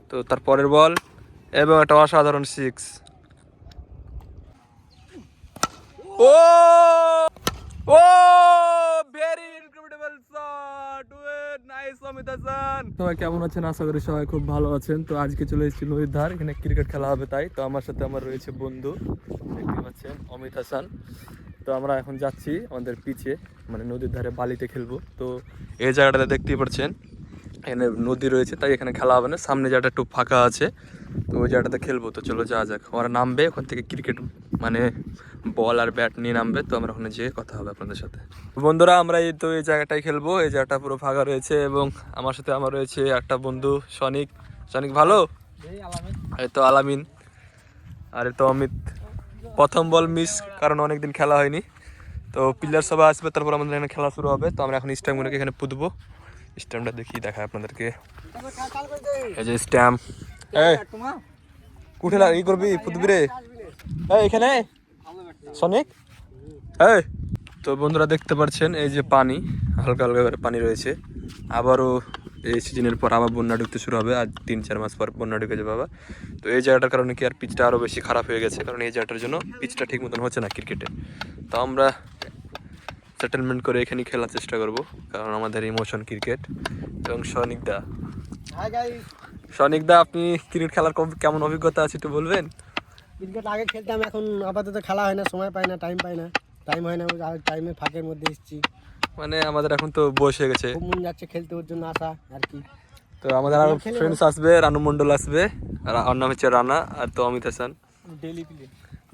তো তার পরের বল এবং একটা অসাধারণ six. Oh oh very incredible shot, nice Amit Hasan. সবাই কেমন আছেন? আশা করি সবাই খুব ভালো আছেন। তো আজকে চলে এসেছি নদীর ধার, এখানে ক্রিকেট খেলা হবে তাই। তো আমার সাথে আমার রয়েছে বন্ধু, দেখতে পাচ্ছেন অমিত হাসান। তো আমরা এখন যাচ্ছি আমাদের পিচে, মানে নদীর ধারে বালিতে খেলবো। তো এই জায়গাটাতে দেখতেই পাচ্ছেন এখানে নদী রয়েছে, তাই এখানে খেলা হবে না। সামনে জায়গাটা একটু ফাঁকা আছে, তো ওই জায়গাটাতে খেলবো। তো চলো যাওয়া যাক। ওরা নামবে ওখান থেকে, ক্রিকেট মানে বল আর ব্যাট নিয়ে নামবে। তো আমরা ওখানে যেয়ে কথা হবে আপনাদের সাথে। বন্ধুরা আমরা এই জায়গাটায় খেলবো। এই জায়গাটা পুরো ফাঁকা রয়েছে এবং আমার সাথে আমার রয়েছে একটা বন্ধু সনিক। সনিক ভালো? এই তো আলামিন, আর এই তো অমিত। প্রথম বল মিস, কারণ অনেকদিন খেলা হয়নি। তো প্লেয়ার সবাই আসবে, তারপর আমাদের এখানে খেলা শুরু হবে। তো আমরা এখন স্ট্যাম্পগুলোকে এখানে পুঁতবো। স্ট্যাম্পটা দেখি দেখায় আপনাদেরকে। এই যে স্ট্যাম্প, এই কুঠে ই করবি পুঁতবি রে এখানে সনিক। এই তো বন্ধুরা দেখতে পাচ্ছেন এই যে পানি, হালকা হালকা করে পানি রয়েছে। আবারও এই সিজনের পর আবার বন্যা ঢুকতে শুরু হবে, আর 3-4 মাস পর বন্যা ঢুকে যাবে আবার। তো এই জায়গাটার কারণে কি আর পিচটা আরও বেশি খারাপ হয়ে গেছে, কারণ এই জায়গাটার জন্য পিচটা ঠিক মতন হচ্ছে না ক্রিকেটে। তো আমরা সেটেলমেন্ট করে এখানেই খেলার চেষ্টা করব, কারণ আমাদের ইমোশন ক্রিকেট। এবং সনিকদা আপনি ক্রিকেট খেলার কেমন অভিজ্ঞতা আছে একটু বলবেন? ক্রিকেট আগে খেলতাম, এখন আপাতত খেলা হয় না, সময় পাই না, টাইম হয় না। টাইমের ফাঁকের মধ্যে এসেছি, মানে আমাদের এখন তো বয়স হয়ে গেছে, খুব মন যাচ্ছে খেলতে, ওর জন্য আসা আর কি। তো আমাদের আরো ফ্রেন্ডস আসবে, রানু মন্ডল আসবে, আর ওর নাম হচ্ছে রানা, আর তো অমিত হাসান।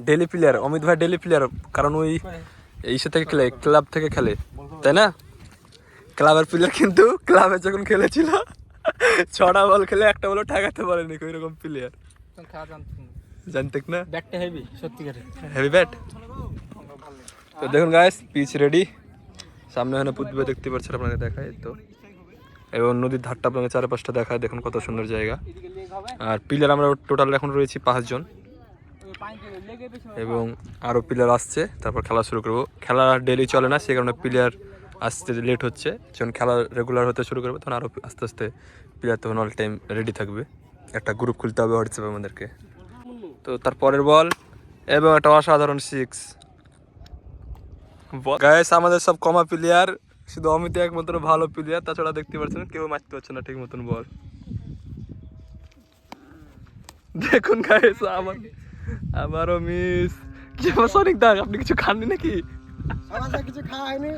ডেলি প্লেয়ার অমিত ভাই, ডেলি প্লেয়ার, কারণ ওই এইসব থেকে খেলে, ক্লাব থেকে খেলে, তাই না? ক্লাবের প্লেয়ার, কিন্তু ক্লাবে যখন খেলেছিল 6টা বল খেলে একটা বলও ঠেকাতে পারেনি, ওই রকম প্লেয়ার। জানতেক না, ব্যাটটা হেভি, সত্যিকারে হেভি ব্যাট। তো দেখুন গাইস, পিচ রেডি, সামনে এখানে পুতবে, দেখতে পাচ্ছেন আপনাকে দেখায় তো। এবং নদীর ধারটা আপনাকে চারপাশটা দেখায়, দেখুন কত সুন্দর জায়গা। আর প্লেয়ার আমরা টোটাল এখন রয়েছি 5 জন, এবং আরও প্লেয়ার আসছে, তারপর খেলা শুরু করবো। খেলা ডেলি চলে না, সে কারণে প্লেয়ার আসতে লেট হচ্ছে। যখন খেলা রেগুলার হতে শুরু করবে তখন আরও আস্তে আস্তে প্লেয়ার তখন অল টাইম রেডি থাকবে। একটা গ্রুপ খুলতে হবে হোয়াটসঅ্যাপে আমাদেরকে। তো তার পরের বল এবং একটা অসাধারণ সিক্স। গাইস আমাদের সব কমা প্লেয়ার, শুধু অমিত একমাত্র ভালো প্লেয়ার, তাছাড়া দেখতে পাচ্ছেন কেউ মারতে পারছে না ঠিক মতন বল। দেখুন গাইস আবারও মিস। কি সনিক দা, আপনি কিছু খাননি নাকি? কিছু খাওয়া হয়নি,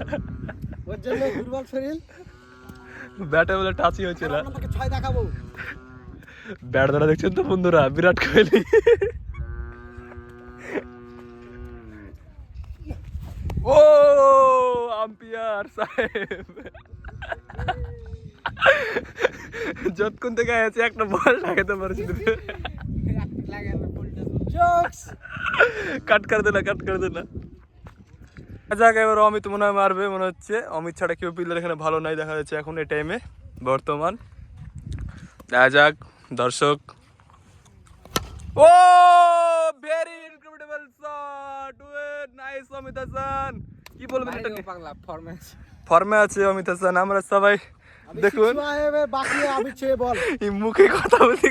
ওর জন্য দুর্বল শরীর। ব্যাটে বলে টাচই হয়েছিল। আপনাকে 6 দেখাবো। ব্যাট ধরা দেখছেন তো বন্ধুরা, বিরাট কোহলি। ও আম্পায়ার সাহেব, যতক্ষণ থেকে আছে একটা বল লাগাতে পারছি। কাট করে দে না। যাক, এবার অমিত মনে হয় মারবে মনে হচ্ছে। অমিত ছাড়া কেউ প্লেয়ার এখানে ভালো নাই দেখা যাচ্ছে এখন এই টাইমে বর্তমান। দেখা যাক দর্শক। Oh very incredible shot, nice Amit Hasan. কি বলবেন এটাকে? ফর্মে আছে অমিত হাসান, আমরা সবাই দেখুন। বাকি আমি বল এই মুখে কথা বলি,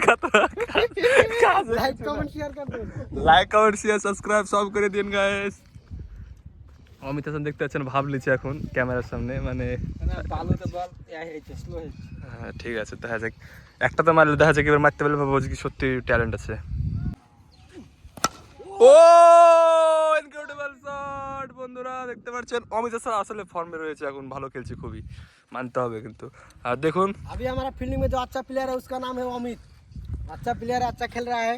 লাইক কমেন্ট শেয়ার সাবস্ক্রাইব সব করে দিন গাইস। অমিত হাসান দেখতে পাচ্ছেন ভাব লিছে এখন ক্যামেরার সামনে, মানে হ্যাঁ ঠিক আছে, দেখা যাক। একটা তো মারলে দেখা যাক, এবার মারতে পারলে ভাবো কি সত্যি ট্যালেন্ট আছে। ও ইনক্রেডিবল শট, বন্ধুরা দেখতে পাচ্ছেন অমিত হাসান আসলে ফর্মে রয়েছে এখন, ভালো খেলছে খুবই, মানতে হবে কিন্তু। আর দেখুন अभी हमारा फील्डिंग में जो अच्छा प्लेयर है उसका नाम है अमित, अच्छा प्लेयर है, अच्छा खेल रहा है।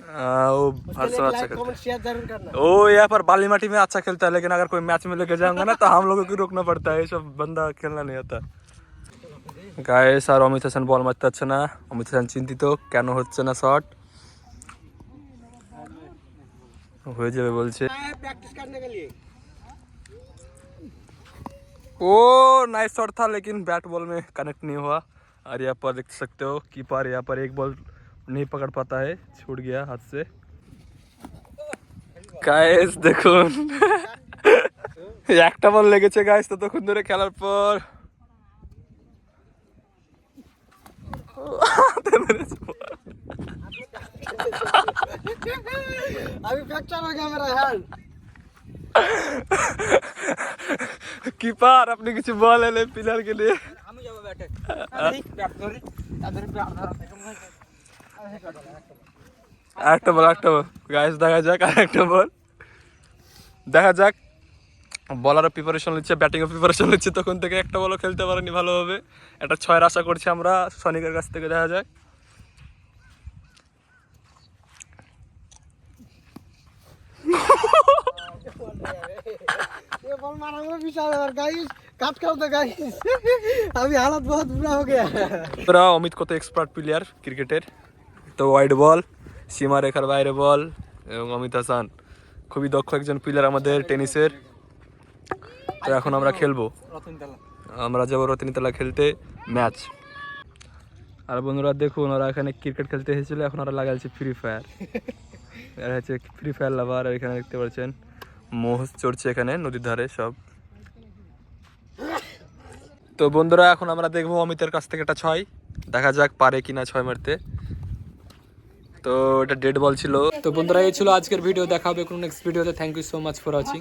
वो उसके लिए लाइक कमेंट शेयर जरूर करना। ओ यहाँ पर बाली माटी में अच्छा खेलता है, लेकिन अगर कोई मैच में लेके जाऊंगा ना तो हम लोगों को रोकना पड़ता है, ये सब बंदा खेलना नहीं आता। गाइस আর অমিত হাসান বল মারতে পারছে না, অমিত হাসান চিন্তিত কেন হচ্ছে না শট। হয়ে যাবে বলছে। प्रैक्टिस करने के लिए ओ नाइस शॉट था, लेकिन बैट बॉल में कनेक्ट नहीं हुआ। और यहाँ पर देख सकते हो कीपर यहाँ पर एक बॉल नहीं पकड़ पाता है, छूट गया हाथ से। गाइस দেখুন একটা বল লেগেছে গাইস ততক্ষণ ধরে খেলার পর। ফ্র্যাকচার হয়ে ক্যামেরা হ্যান্ড। কিপার আপনি কিছু বলেন এই প্লেয়ারকে নিয়ে। আমি যাবো ব্যাটে, ব্যাট ধরি তাদের ব্যাট ধরা একটা বল গাইস, দেখা যাক আর একটা বল, দেখা যাক। বলারও প্রিপারেশন নিচ্ছে, ব্যাটিংও প্রিপারেশন নিচ্ছে, তখন থেকে একটা বলও খেলতে পারেনি ভালোভাবে। একটা 6-এর আশা করছি আমরা সনিকের কাছ থেকে, দেখা যাক। ये बॉल मारा हुआ विशाल और गाइस काट कर दो गाइस। अभी हालत बहुत बुरा हो गया है। তোরা অমিত কত এক্সপার্ট প্লেয়ার ক্রিকেটের, তো ওয়াইড বল, সীমারেখার বাইরে বল, এবং অমিত হাসান খুবই দক্ষ একজন প্লেয়ার আমাদের টেনিসের। তো এখন আমরা খেলবো, রতনতলা। আমরা যাবো রতনীতলা খেলতে ম্যাচ। আর বন্ধুরা দেখুন, ওরা এখানে ক্রিকেট খেলতে এসেছিল, এখন ওরা লাগাচ্ছে ফ্রি ফায়ার। এরা হচ্ছে ফ্রি ফায়ার লাভার। আর এখানে দেখতে পাচ্ছেন মোহ চড়ছে এখানে নদীর ধারে সব। তো বন্ধুরা এখন আমরা দেখবো অমিতের কাছ থেকে একটা 6, দেখা যাক পারে কিনা 6 মারতে। তো এটা ডেড বল ছিল। তো বন্ধুরা এই ছিল আজকের ভিডিও, দেখা হবে কোনো নেক্সট ভিডিওতে। Thank you so much for watching.